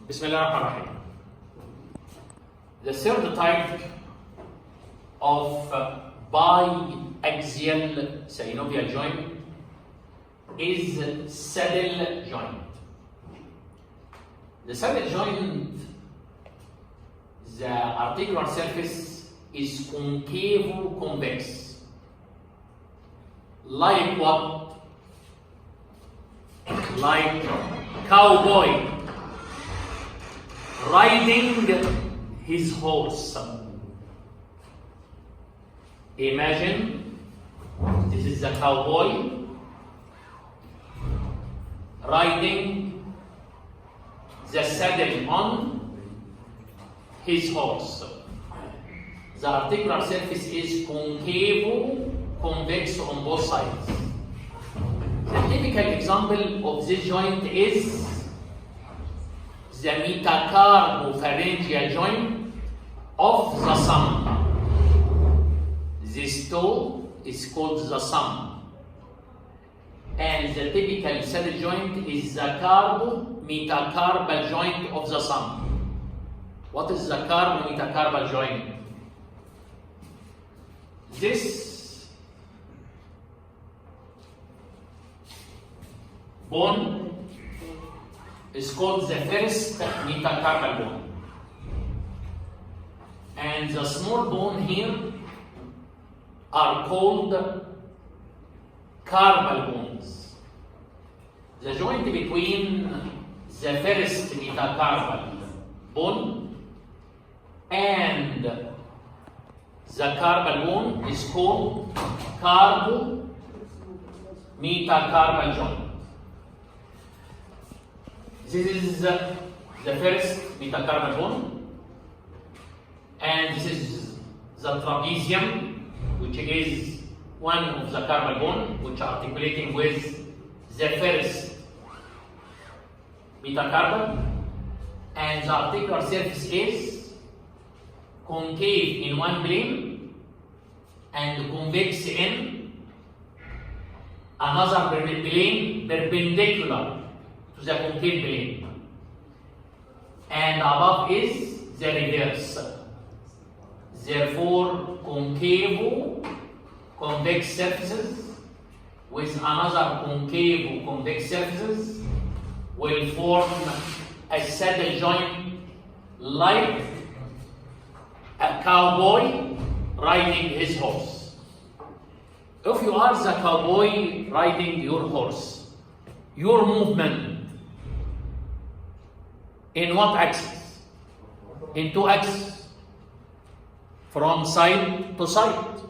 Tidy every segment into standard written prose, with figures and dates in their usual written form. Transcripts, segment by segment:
Bismillahirrahmanirrahim. The third type of biaxial synovial joint is saddle joint. The saddle joint, the articular surface is concavo-convex. Like what? Like cowboy riding his horse. Imagine this is a cowboy riding the saddle on his horse. The articular surface is concavo-convex on both sides. The typical example of this joint is the metacarpopharyngeal joint of the thumb. This toe is called the thumb. And the typical saddle joint is the carbo-metacarpal joint of the thumb. What is the carbo-metacarpal joint? This bone is called the first metacarpal bone. And the small bone here are called carpal bones. The joint between the first metacarpal bone and the carpal bone is called carbo-metacarpal joint. This is the first metacarpal bone, and this is the trapezium, which is one of the carpal bone, which are articulating with the first metacarpal, and the articular surface is concave in one plane and convex in another plane perpendicular to the concave plane, and above is the reverse. Therefore, concavo-convex surfaces with another concavo-convex surfaces will form a saddle joint like a cowboy riding his horse. If you are the cowboy riding your horse, your movement in what axis? In two axes, from side to side,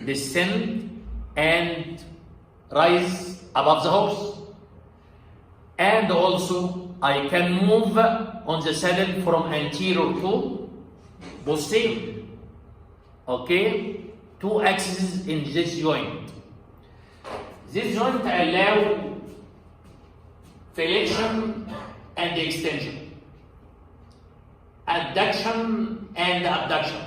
descend and rise above the horse. And also, I can move on the saddle from anterior to posterior. Okay? Two axes in this joint. This joint allows flexion and extension, adduction and abduction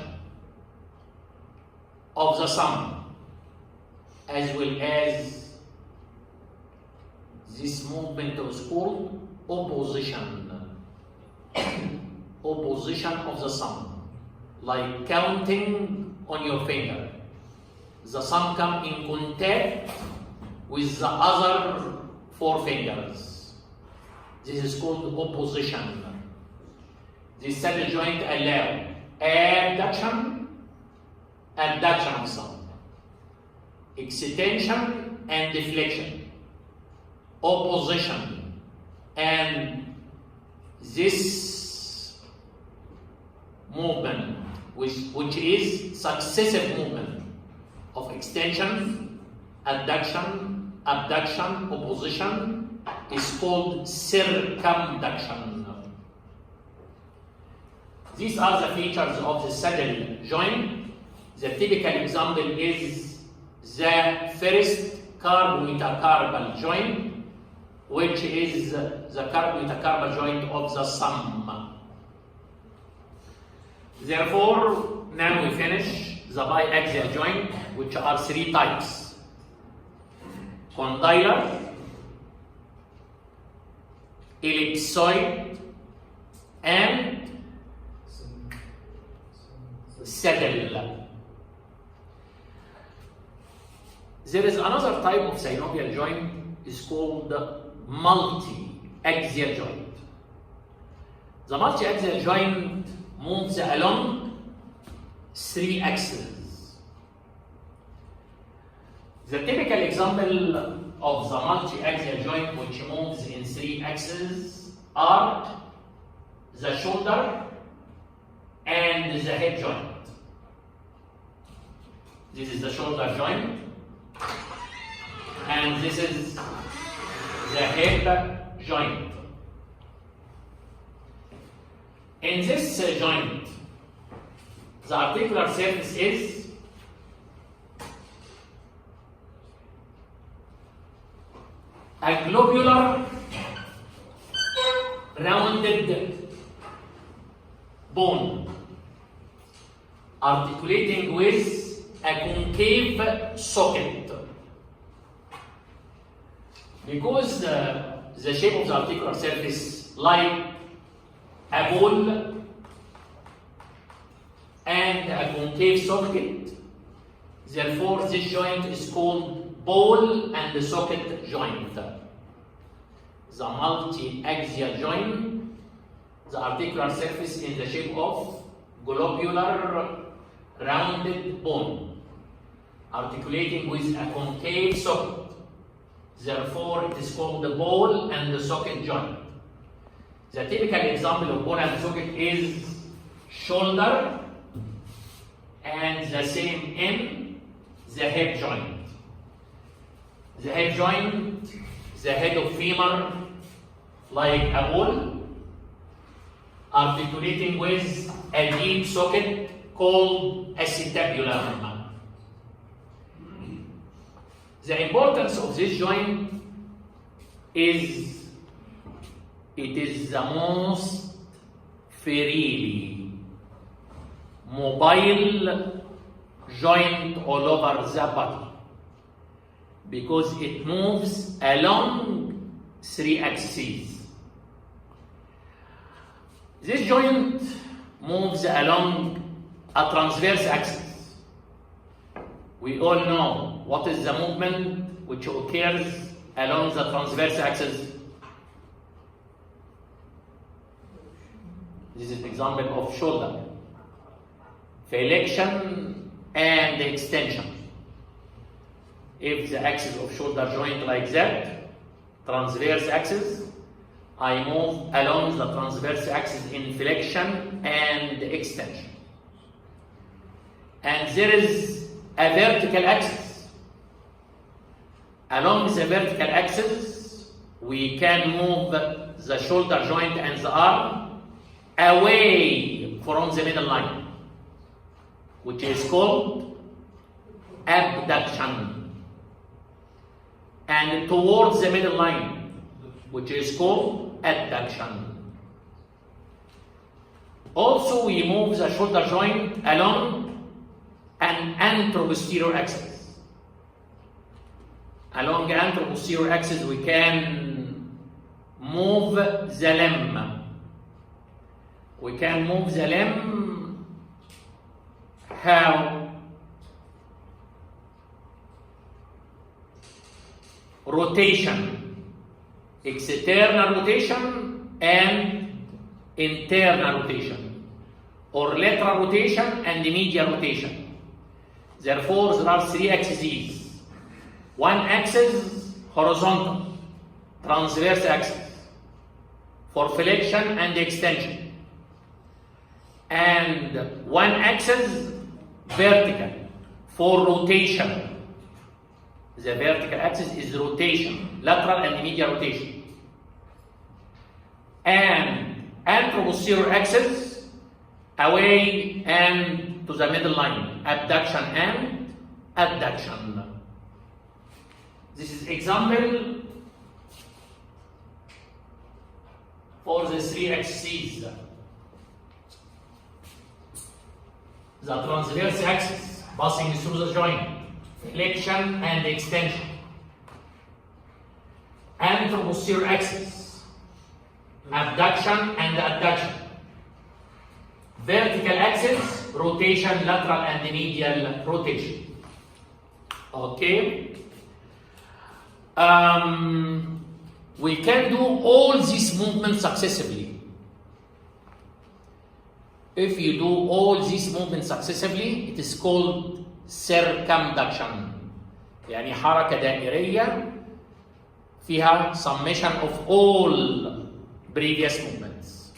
of the thumb, as well as this movement is called opposition. Opposition of the thumb, like counting on your finger. The thumb comes in contact with the other four fingers. This is called opposition. The saddle joint allows abduction of thumb, extension and deflection, opposition, and this movement, which is successive movement of extension, adduction, abduction, opposition, is called circumduction. These are the features of the saddle joint. The typical example is the first carbo-metacarpal joint, which is the carbo-metacarpal joint of the thumb. Therefore, now we finish the biaxial joint, which are three types: condylar, ellipsoid, and saddle. There is another type of synovial joint is called multi-axial joint. The multi-axial joint moves along 3 axes. The typical example of the multi-axial joint which moves in 3 axes are the shoulder and the hip joint. This is the shoulder joint, and this is the hip joint. In this joint, the articular surface is a globular rounded bone articulating with a concave socket. Because the shape of the articular surface like a ball and a concave socket, therefore this joint is called ball and socket joint. The multi-axial joint, the articular surface in the shape of globular rounded bone articulating with a concave socket. Therefore, it is called the ball and the socket joint. The typical example of ball and socket is shoulder, and the same in the hip joint. The hip joint, the head of femur like a ball, articulating with a deep socket called acetabulum. The importance of this joint is it is the most freely mobile joint all over the body because it moves along 3 axes. This joint moves along a transverse axis. We all know what is the movement which occurs along the transverse axis. This is an example of shoulder. Flexion and extension. If the axis of shoulder joint like that, transverse axis, I move along the transverse axis in flexion and extension. And there is a vertical axis. Along the vertical axis, we can move the shoulder joint and the arm away from the middle line, which is called abduction, and towards the middle line, which is called adduction. Also, we move the shoulder joint along an anteroposterior axis. Along the anteroposterior axis, we can move the limb. We can move the limb. How? Rotation, external rotation and internal rotation, or lateral rotation and medial rotation. Therefore, there are 3 axes. One axis horizontal, transverse axis for flexion and extension, and one axis vertical for rotation. The vertical axis is rotation, lateral and medial rotation. And anteroposterior axis away and to the middle line, abduction and adduction. This is example for the 3 axes. The transverse axis passing through the joint, flexion and extension. Anteroposterior axis, abduction and adduction. vertical axis, rotation, lateral and medial rotation. Okay? We can do all these movements successively. If you do all these movements successively, it is called circumduction. يعني حركة دائرية فيها summation of all previous movements.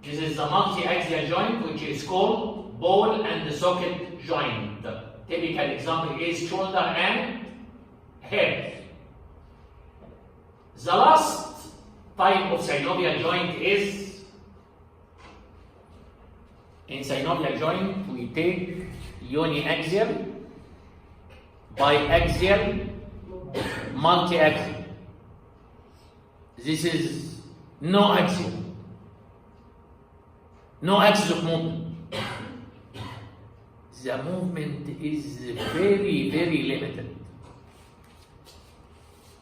This is the multi-axial joint, which is called ball and socket joint. Typical example is shoulder and hip. The last type of synovial joint is, in synovial joint, we take uniaxial, biaxial, multi-axial. This is no axial. No axis of movement. The movement is very, very limited.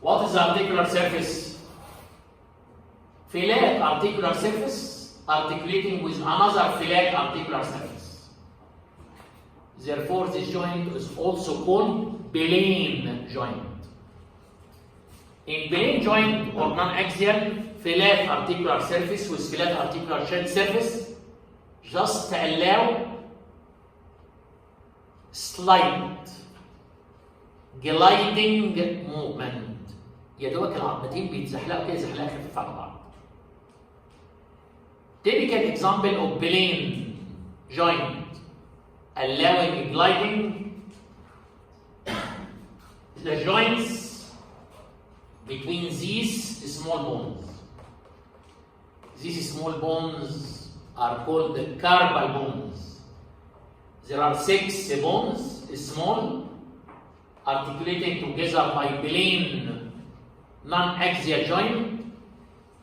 What is the articular surface? Flat articular surface articulating with another flat articular surface. Therefore, this joint is also called plane joint. In plane joint or non-axial, flat articular surface with flat articular surface just allow slight gliding movement. يا دوبك العظمتين بيتزحلقوا كده زحلقه خفيفه على بعض. Typical example of plane joint allowing gliding, the joints between these small bones. These small bones are called the carpal bones. There are 6 bones, small, articulated together by plane non-axial joint.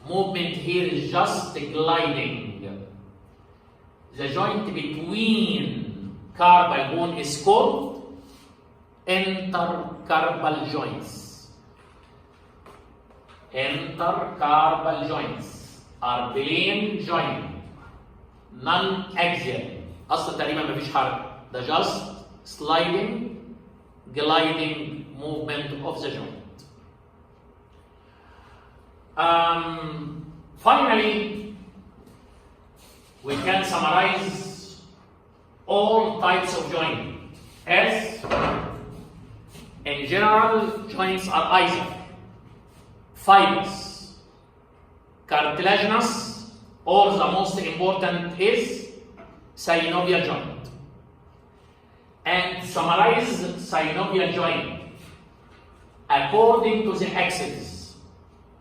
Movement here is just gliding. The joint between carpal bone is called intercarpal joints. Intercarpal joints are plane joint, non-axial. اصلا تقريبا مفيش حركه، ده just sliding, gliding movement of the joint. Finally, we can summarize all types of joint as, in general, joints are either fibrous, cartilaginous, or the most important is synovial joint. And summarize synovial joint according to the axes.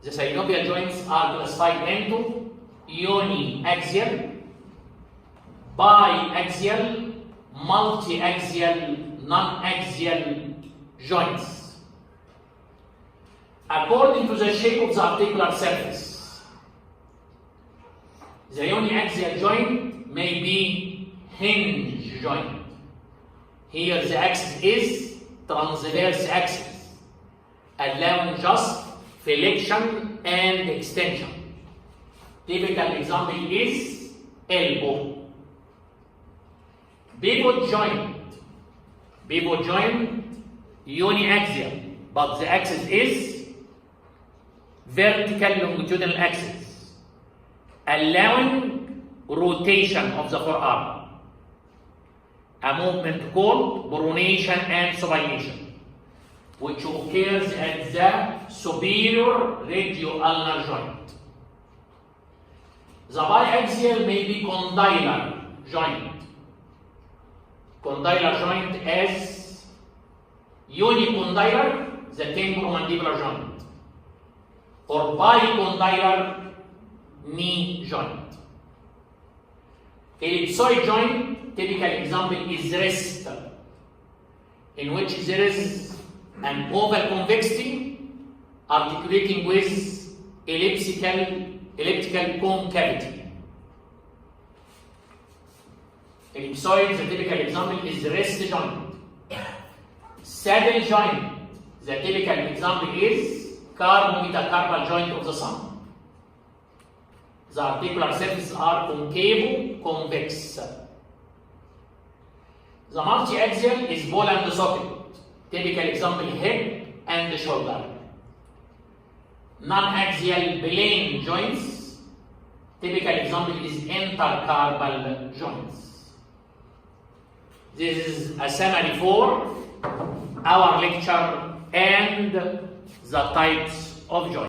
The synovial joints are classified into uniaxial, biaxial, multi-axial, non-axial joints. According to the shape of the articular surface, the uniaxial joint may be hinge joint. Here the axis is transverse axis, allowing just flexion and extension. Typical example is elbow. Pivot joint. Pivot joint, uniaxial, but the axis is vertical longitudinal axis, allowing rotation of the forearm, a movement called pronation and supination, which occurs at the superior radioulnar joint. The biaxial may be condylar joint. Condylar joint as unicondylar, the temporomandibular joint, or bicondylar knee joint. Ellipsoid joint, typical example is wrist, in which there is an oval convexity articulating with elliptical concavity. Ellipsoid, the typical example is wrist joint. Saddle joint, the typical example is carbo-metacarpal joint of the Sun. The articular surfaces are concavo-convex. The multi-axial is ball and socket. Typical example, hip and shoulder. Non-axial plane joints. Typical example is intercarpal joints. This is a summary for our lecture and the types of joints.